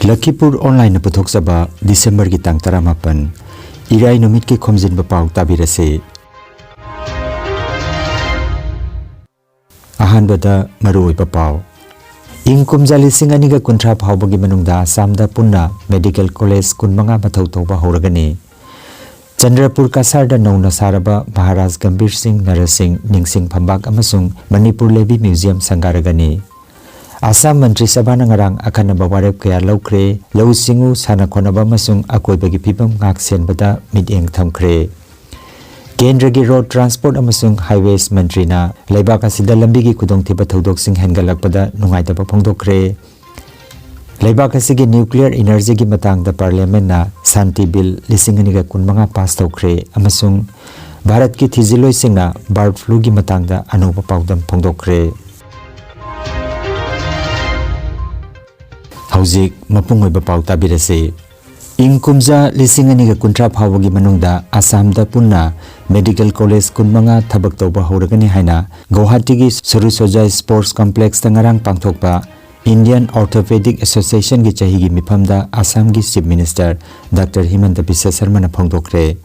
Lakhipur Online Puthoksaба December ki tang taramapan Irai Numit ki Khomjinba Pao tabirase Ahanbada Maroi Pao Ing kumjali singaniga kuntra phawbagi manungda Assamda punna Medical College kunmanga mathau tawba horagani Chandrapur Kasarda nauna saraba Maharaj Gambir Singh Narasingh Ningsing Phambak amasung Manipur Levi Museum sangaragani Assam Mantri Sabha ngarang akanaba warep kaya laukre lau singu sana khonaba masung akoibagi phibam ngak senbada mideng thamkre Kendra gi road transport amasung highways mantri na laibak asida lambi gi khudongthiba thodok sing hengalakpada nungaitaba phongdokre laibak asigi nuclear energy gi matangda parliament na Shanti Bill lisingani ga kunmanga pass tawkre amasung Bharat ki thiziloi singna bird flu gi matangda anuba pawdam phongdokre Hauzik mapungoi ba pau tabirase Ingkumja lisingani ga kuntra phawagi manungda Assam da punna Medical College kunmanga thabak tawba horagani haina Guwahati gi Surusoja Sports Complex tangarang pangthokpa Indian Orthopedic Association gi chahi gi miphamda Assam gi Chief Minister Dr. Himanta Biswa Sharma na phongdokre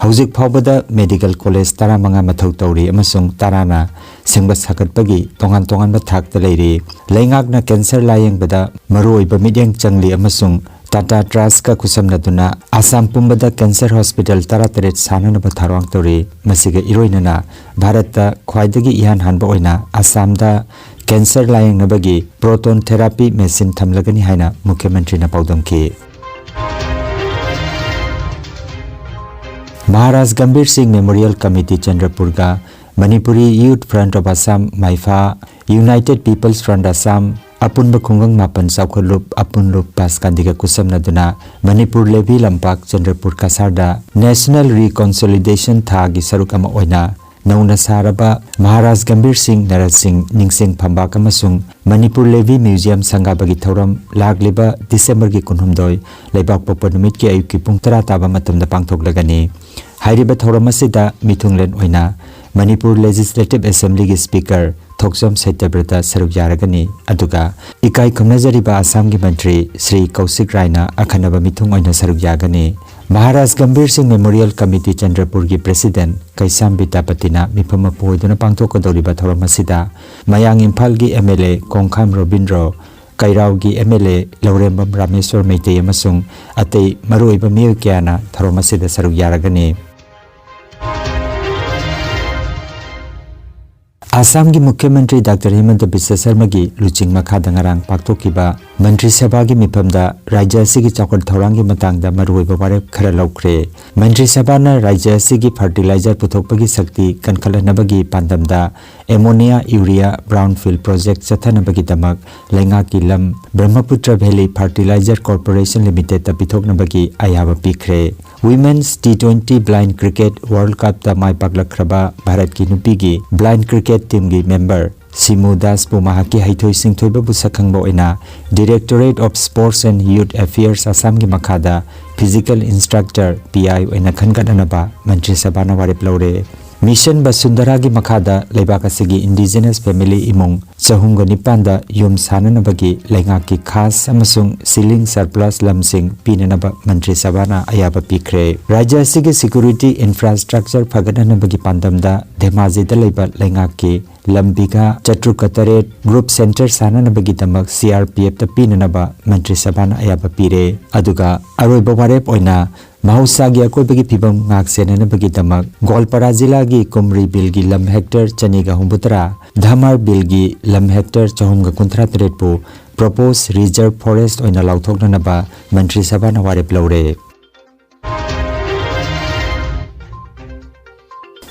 Hauzik phawbada Medical College taramanga mathau tawri amasung tarana sengba sakatpagi tongan ba thakta leiri leingakna cancer layeng-bada maruoiba mideng changli amasung Tata Trust ka kusamnaduna Assam pumbada cancer hospital tarateret sananaba tharwang tawri masiga iroinana Bharata khwaidagi ihan hanba oina Assamda cancer layeng-nabagi proton therapy machine thamlagani haina Mukhyamantri na paudamki Maharaj Gambir Singh Memorial Committee Chandrapur ga Manipuri Youth Front of Assam Maifa United People's Front Assam Apun Bakungang Mapan Saukhalup Apun Lup Paskandiga Kusamnaduna Manipur Levi Lampak Chandrapur Kasarda National Reconsolidation Thagi Saruk ama oina Nauna Saraba Maharaj Gambir Singh Narasingh Ningsing Phambak amasung Manipur Levi Museum Sangabagi Thauram Lagliba December gi kunhumdoi Laibak Popa numit ki ayuk ki pung 10 taba matamda pangthoklagani Hairiba thauram asida mithunglen oina Manipur Legislative Assembly gi Speaker Thoksom Saityabrata saruk yaragani aduga ikai khomnajariba Assam gi Mantri Sri Kausik Raina akhanaba mithung oina saruk yagani Maharaj Gambir Singh Memorial Committee Chandrapur gi President Kaisam Bitapatina mifama poiduna pangthokadoriba thauram asida Mayang Imphal gi MLA Kongkham Robindro Kairao gi MLA Laurembam Rameswar Meitei amasung atei maruiba miyo kyana thauram asida saruk yaragani Assam gi Mukhyamantri Dr. Himanta Biswa Sharma gi luching makhada ngarang paktokiba Mantri Sabha gi miphamda Rajya asigi chawkar thorang gi matangda maruiba warep khara laukre Mantri Sabha na Rajya asigi fertilizer puthokpagi sakti kankhalanabagi pandamda ammonia urea brownfield project chathanabagi damak lenga ki lam Brahmaputra Valley Fertilizer Corporation Limited ta pithoknabagi ayaba pikre Women's T20 Blind Cricket World Cup ta mai paklakhraba Bharat ki nupi gi blind cricket team gi member Simu Das Pumahaki Haithoi Singthoi bu sakhangba oina Directorate of Sports and Youth Affairs Assam gi makhada Physical Instructor PI oina khangadanaba Mantri Sabha na warep laure Mission Basundara gi makhada leibak asigi Indigenous Family Imung Chahumga Nipanda yum sananabagi lenga ki khas amasung ceiling surplus lamsing pinanaba Mantri Sabha na ayaba pikre Rajya asigi Security Infrastructure phagananabagi pandamda Dhemaji da leiba lenga ki Lambiga Chatrukataret Group Center sananabagi damak CRPF ta pinanaba Mantri Sabha na ayaba pire aduga aroiba warep oina Mahusagi akoibagi phibam ngak senanabagi damak Golpara Jila gi Kumri Bill gi lam hector chaniga humbutra Dhamar Bill gi lam hector chahumga kunthra tretpu Proposed Reserve Forest oina lauthoknanaba Mantri Sabha na warep laure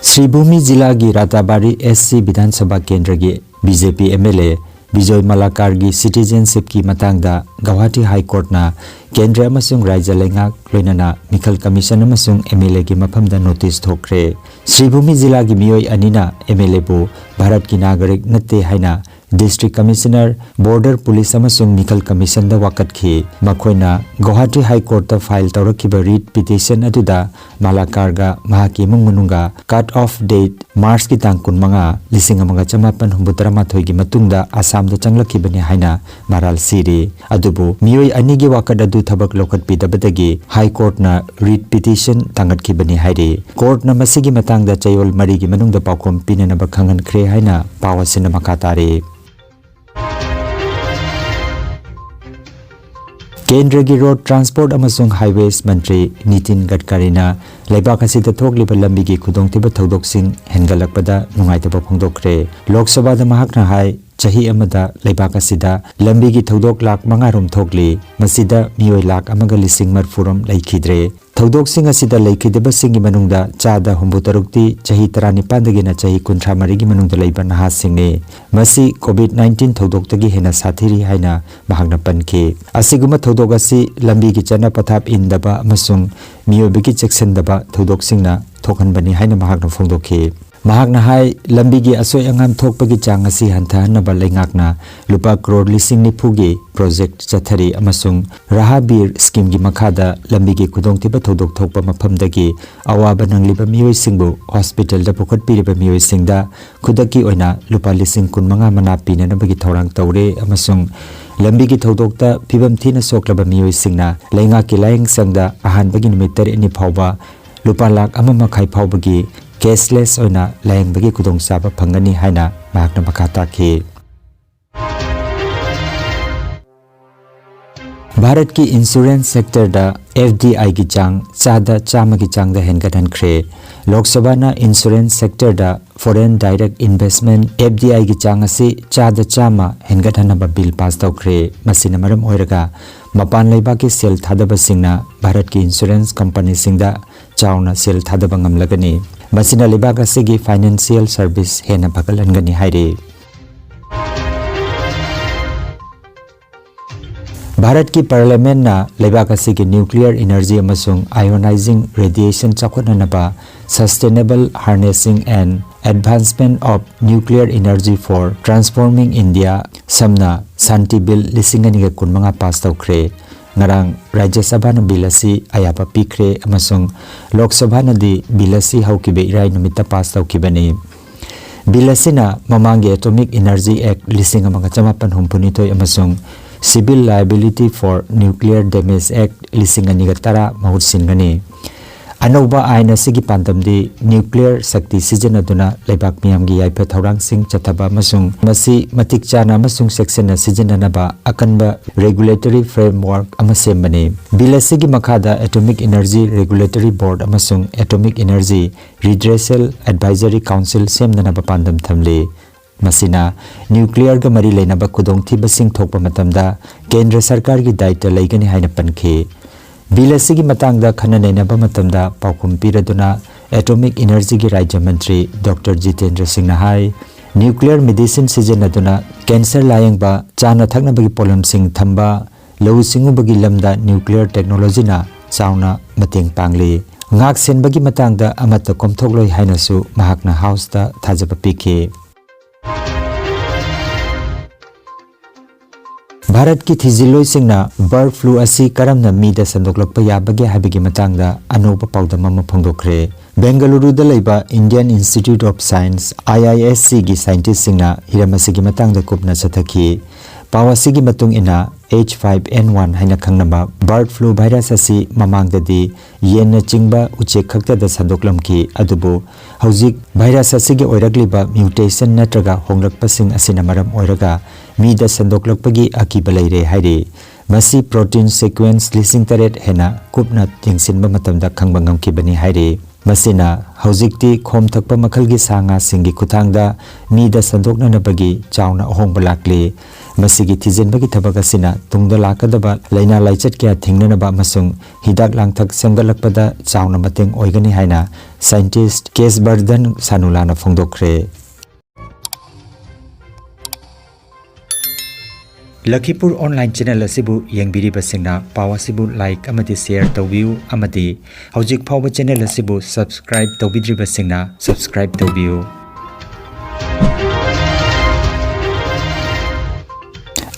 Sribhumi Jila gi Ratabari SC Vidhan Sabha Kendra gi BJP MLA Bijoy Malakar gi citizenship ki matangda Guwahati High Court na Kendra amasung Rajya Lengak loinana Mikhal Commission amasung MLA gi maphamda notice thokre Sribhumi Jila gi miyoi anina MLA bu Bharat ki nagarik natte haina District Commissioner Border Police amasung Mikal Commission da wakatki makoina Guwahati High Court ta file tawrakiba writ petition aduda Malakarga mahaki imung manunga cut off date March ki tang 15 1983 gi matungda Assam da changlakibani haina maral siri adubu miyoi anigi wakad adu thabak lokat pidabadagi High Court na writ petition tangatkibani hairi court na masigi matangda chayol mari gi manungda paukom pinanaba khangan khre haina pawasina makatari Kendra gi Road Transport amasung Highways Mantri Nitin Gadkari na leibak asida thokliba lambi gi khudongtiba thodoksin hengalakpada nungaitaba phongdokre Lok Sabha da mahakna hai chahi amada leibak asida lambi gi thodok lak 5 rom thokli masida miyoi lak amaga lising marfurom laikhidre Thodok asida laikhideba singi manungda chada humbutarukti chahi 19 dagina chahi 53 gi manungda leiba naha singne masi COVID-19 thodok tagi hena sathiri haina mahakna panke asiguma thodok asi lambi gi chana pathap indaba amasung miyobigi cheksendaba thodok singna thokhanbani haina mahakna phongdokhe mahakna hai lambi gi asoi angam thokpagi chang asi hanthanaba leingakna lupa crore lising ni phugi project chathari amasung rahabir scheme gi makhada lambi gi khudongtiba thodok thokpa maphamdagi awaba nangliba miyoi singbu hospital da pokhat piriba miyoi singda khudaki oina lupa lising 15 mana pinanabagi thorang tawre amasung lambi gi thodokta phibam thina soklaba miyoi singna leinga ki laing sangda ahanbagi numit 3 ni phawba lupa lak amama khai phawbagi cashless oina laingbagi kudong saba phangani haina mahakna makata ki Bharat ki insurance sector da FDI ki chang chada chama ki chang da hengadan khre Lok Sabha na insurance sector da foreign direct investment FDI ki chang asi chada chama hengadan ba bill pass taw khre masina maram oiraga mapan leiba ki sel thadaba singna Bharat ki insurance company singda chauna sel thadaba ngamlagani masina leiba ka sigi financial service hena bhagalangani haire Bharat ki parliament na leibak asigi nuclear energy amasung ionizing radiation chakotnanaba sustainable harnessing and advancement of nuclear energy for transforming India samna Shanti Bill lisingani ga kunmanga pass tawkhre ngarang Rajya Sabha na bill asi ayapa pikre amasung Lok Sabha na di bill asi haukibe irai numita pass tawkibani bill asina mamangi Atomic Energy Act lising amanga chamapan humpunitoy amasung Civil Liability for Nuclear Damage Act lising aniga tara mahut singani Anoba aina sigi pandamdi nuclear sakti sijanaduna leibak miyamgi yaipa thaurang sing chathaba masung masi matik chana masung section na sijananaba akanba regulatory framework amasembani bilasigi makhada Atomic Energy Regulatory Board amasung Atomic Energy Redressal Advisory Council semnanaba pandam thamle masina nuclear ga mari leinaba kudong thiba sing thokpa matamda Kendra Sarkar gi daita leigani haina pankhe Bilasigi matangda khananenaba matamda paukum piraduna Atomic Energy gi Rajya Mantri Dr. Jitendra Singh Nahai nuclear medicine sijanaduna cancer layangba chana thaknabagi polam sing thamba lau singubagi lamda nuclear technology na chauna mateng pangli ngak senbagi matangda amata komthokloi hainasu mahakna house ta thajaba pikhe Bharat ki thiziloi singna bird flu asi karamna mida sandoklakpa yabage habigi matangda anoba paudama ma phongdokre Bengaluru da leiba Indian Institute of Science IISC gi scientist singna hiramasi gi matangda kupna chathaki pawasi gi matung ina H5N1 haina khangnaba bird flu virus asi mamangdadi yenna chingba uche khakta da sadoklamki adubu hojik virus asi gi oiragliba mutation natraga honglakpasing asina maram oiraga mida sandoklakpagi akiba leire haire masi protein sequence lising taret hena kupna tingsinba matamda khangba ngamkibani haire masina hojikti khom thakpa makhalgi sanga singi kuthangda mida sandoknanabagi chauna ahongba lakli masigi thijenbagi thabak asina tungda lakadaba laina laichat kya thingnanaba masung hidak langthak semgalakpada chauna mateng oigani haina scientist Case Burden Sanulana phongdokre Lakhipur online channel asibu yengbiri basingna pawasibu like amati share tawbiu amati hojik phawa channel asibu subscribe tawbidri basingna subscribe tawbiu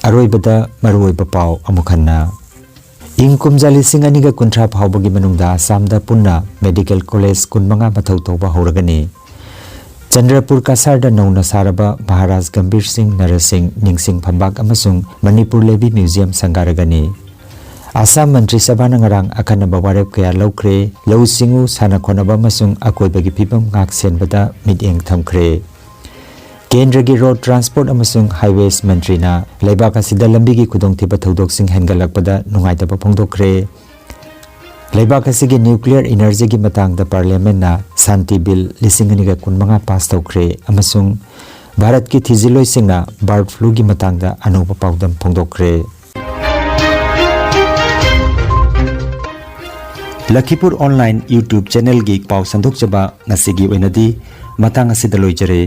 अरोइबदा मरुइबा पाव अमुखन्ना इंग कुमजाली Singh अनिगा कुंट्रा फावबगी मनुंगदा आसामदा पुन्ना medical college कुनमंगा मथौ तौबा हौरगनी चंद्रपुर कासारदा नौना सारबा महाराज गंभीर Singh Narasimha निंगसिंग फंबाक अमसुंग Manipur लेबी museum संगारगनी Assam मंत्री सभा नंगरांग अखनबा वारेप कया लौख्रे लौ सिंगु साना खोनबा अमसुंग अकोइबगी फिबम ngak senbada मिटएंग थमख्रे केंद्र की road transport अमसुंग highways मंत्री ना लेबाक असिदा लंबी की खुदोंथिबा थौदोकसिंग हेंगलकपदा नुंगाइतबा फोंदोखरे लेबाक असिगी न्यूक्लियर एनर्जी की मतंगदा पार्लियामेंट ना शांति बिल लिसिंगनिगा कुनमंगा पास तौख्रे अमसुंग भारत की थिजिलोय सिंगना बर्ड फ्लू की मतंगदा अनोबा पाउदम फोंदोखरे लखीपुर ऑनलाइन यूट्यूब चैनल की पाउ संदोकजबा ngasi gi oinadi matang asida loijare।